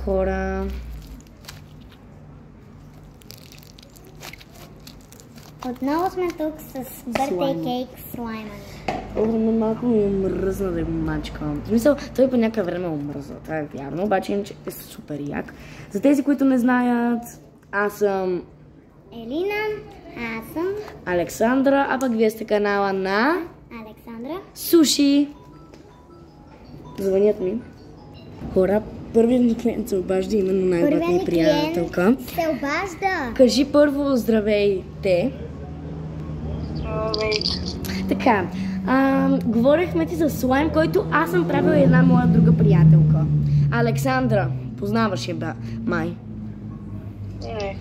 хора. Отново сме тук с birthday кейк слайма. Малко ми омръзна да го мачкам. В смисъл, той по някакъв време омръзна. Това е вярно, обаче иначе е супер як. За тези, които не знаят, аз съм Елина, аз съм Александра, а пък вие сте канала на Александра. Суши. Звънят ми. Хора, първият ни клиент се обажда, именно най-добрата ми приятелка. Се обажда. Кажи първо здравейте. Така, говорихме ти за слайм, който аз съм правила една моя друга приятелка. Александра, познаваш я, май? Не.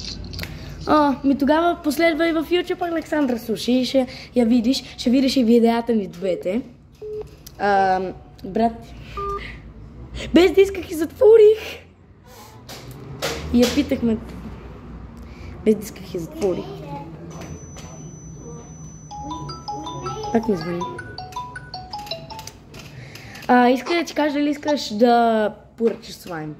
Тогава последва и в YouTube Александра Суши, ще я видиш, ще видиш и видеята ни двете. Брат, без да исках и затворих. И я питахме. Без да исках и затворих. Пак ми звъни. Иска да ти кажа дали искаш да поръчаш слайм?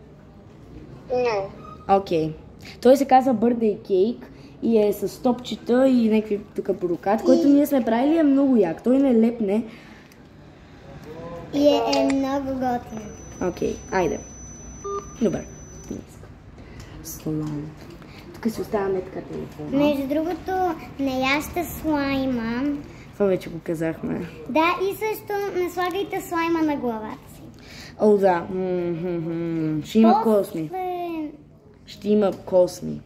Не. Окей. Той се казва Birthday Cake и е с топчета и някакви тук брокат, който ние сме правили, е много як. Той не лепне. И е много готин. Окей, айде. Добър. Слайм. Тук си оставяме така телефона. Между другото, не яща слайма. Това вече го казахме. Да, и също не слагайте слайма на главата си. О, да. Ще има косми. Ще има косми.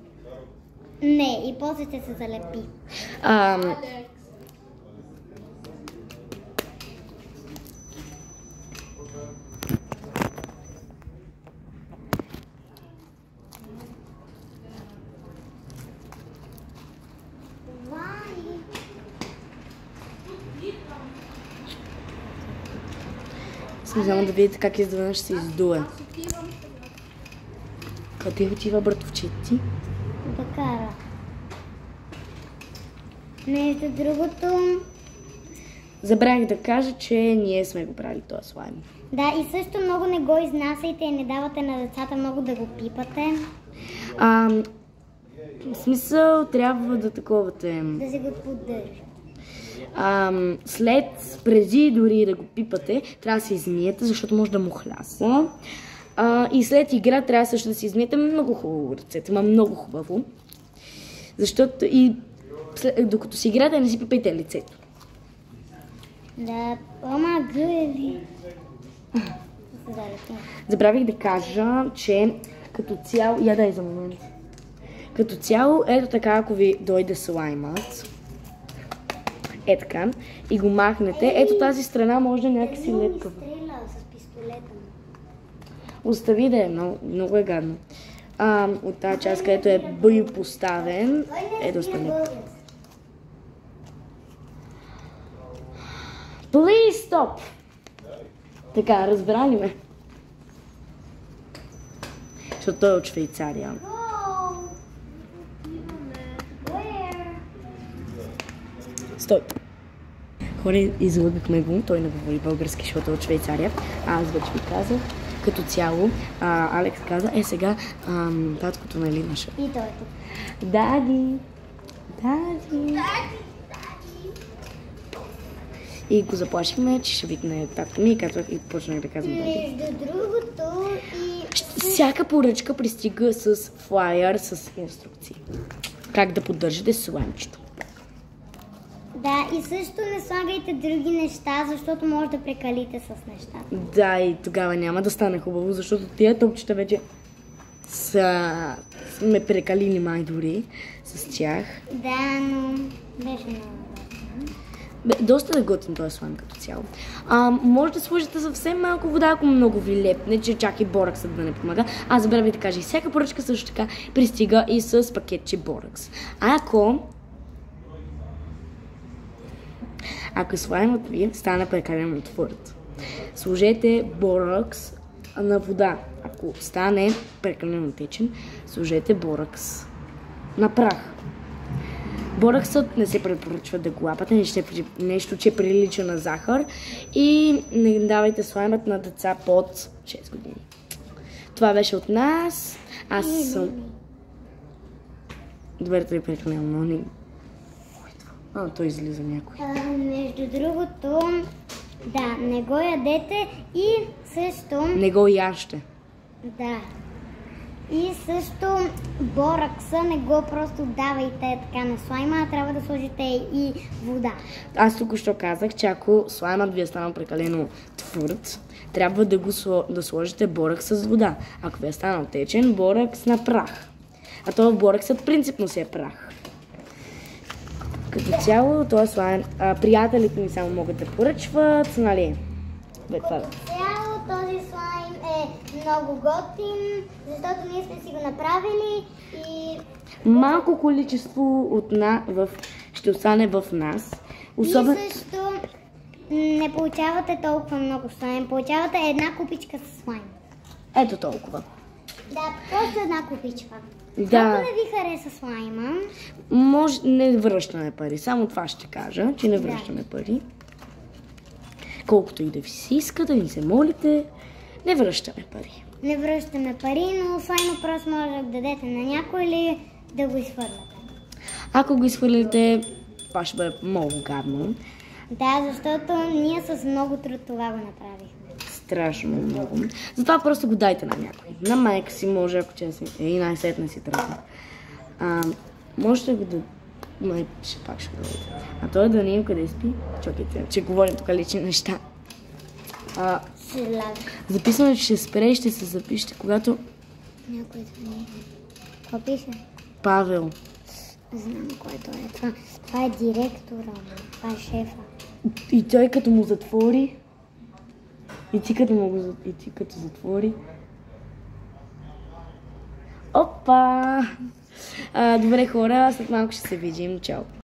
Не, и после ще се залепи. Само да видите как изведнъж се издуе. Къде отива братовчет ти? Да кара. Между другото... Забравих да кажа, че ние сме го правили този слайм. Да, и също много не го изнасяйте и не давате на децата много да го пипате. В смисъл, трябва да таковате. Да се го поддържа. Преди дори да го пипате, трябва да се измиете, защото може да му хляса. И след игра трябва също да се измиете много хубаво ръцете, много хубаво. Защото и докато си играете, не си пипайте лицето. Да, помагали. Забравих да кажа, че като цяло... Я дай за момент. Като цяло, ето така, ако ви дойде слаймът, е така, и го махнете, ето тази страна може да някакси лепкава. С пистолета. Остави да е, много е гадно. От тази част, където е поставен, е доста лепка. Please stop! Така, разбрали ме? Защото той е от Швейцария. Стой! Хора, излъгахме го, той не говори български, защото е от Швейцария. Аз вече ви казах. Като цяло, Алекс каза, сега таткото на Елина ще. И той е тук. Дади! И го заплашихме, че ще викне татко ми и почнах да казвам дади. Между другото и... Всяка поръчка пристига с флайер, с инструкции. Как да поддържате слаймчето. Да, и също не слагайте други неща, защото може да прекалите с нещата. Да, и тогава няма да стане хубаво, защото тия топчета вече сме прекалили май дори с тях. Да, но беше много. Доста да готин този слайм като цяло. Може да сложите съвсем малко вода, ако много ви лепне, че чак и бораксът да не помага. Аз забравя да кажа, и всяка поръчка също така пристига и с пакетче боракс. Ако слаймът ви стане прекалено твърд, сложете боракс на вода. Ако стане прекалено течен, сложете боракс на прах. Бораксът не се препоръчва да го лапате, нещо, че прилича на захар, и не давайте слаймът на деца под 6 години. Това беше от нас. Аз съм... Добре, той е прекалено, но не... той излиза някой. Между другото, да, не го ядете и също... Не го яще. Да. И също боракса не го просто давайте така на слайма, а трябва да сложите и вода. Аз току-що казах, че ако слаймът ви е станал прекалено твърд, трябва да сложите боракс с вода. Ако ви е станал течен, боракс на прах. А това бораксът принципно си е прах. Като цяло, това слайм, приятелите ми само могат да поръчват, нали? Като цяло този слайм е много готин, защото ние сме си го направили и... Малко количество ще остане в нас. И също не получавате толкова много слайм, получавате една купичка с слайм. Ето толкова. Да, просто една купичка. Да. Ако не ви хареса слайма... Не връщаме пари. Само това ще кажа, че не връщаме пари. Колкото и да ви се иска, да ни се молите, не връщаме пари. Не връщаме пари, но слайма просто може да дадете на някой или да го изхвърляте. Ако го изхвърлите, това ще бъде много гадно. Да, защото ние с много труд това го направихме. Страшно много. Затова просто го дайте на някой. На майка си може, ако честно. И най-сетне си тръгна. Можете го да... Май, пак ще го дадете. А той Даниил къде спи? Чакайте, че говорим тук лични неща. Записваме, че ще спре и ще се запишете, когато... Някой звъни. Какво пише? Павел. Знам кой той е. Това е директора, това е шефа. И той като му затвори... И ти като затвори... Опа! Добре хора, след малко ще се видим. Чао!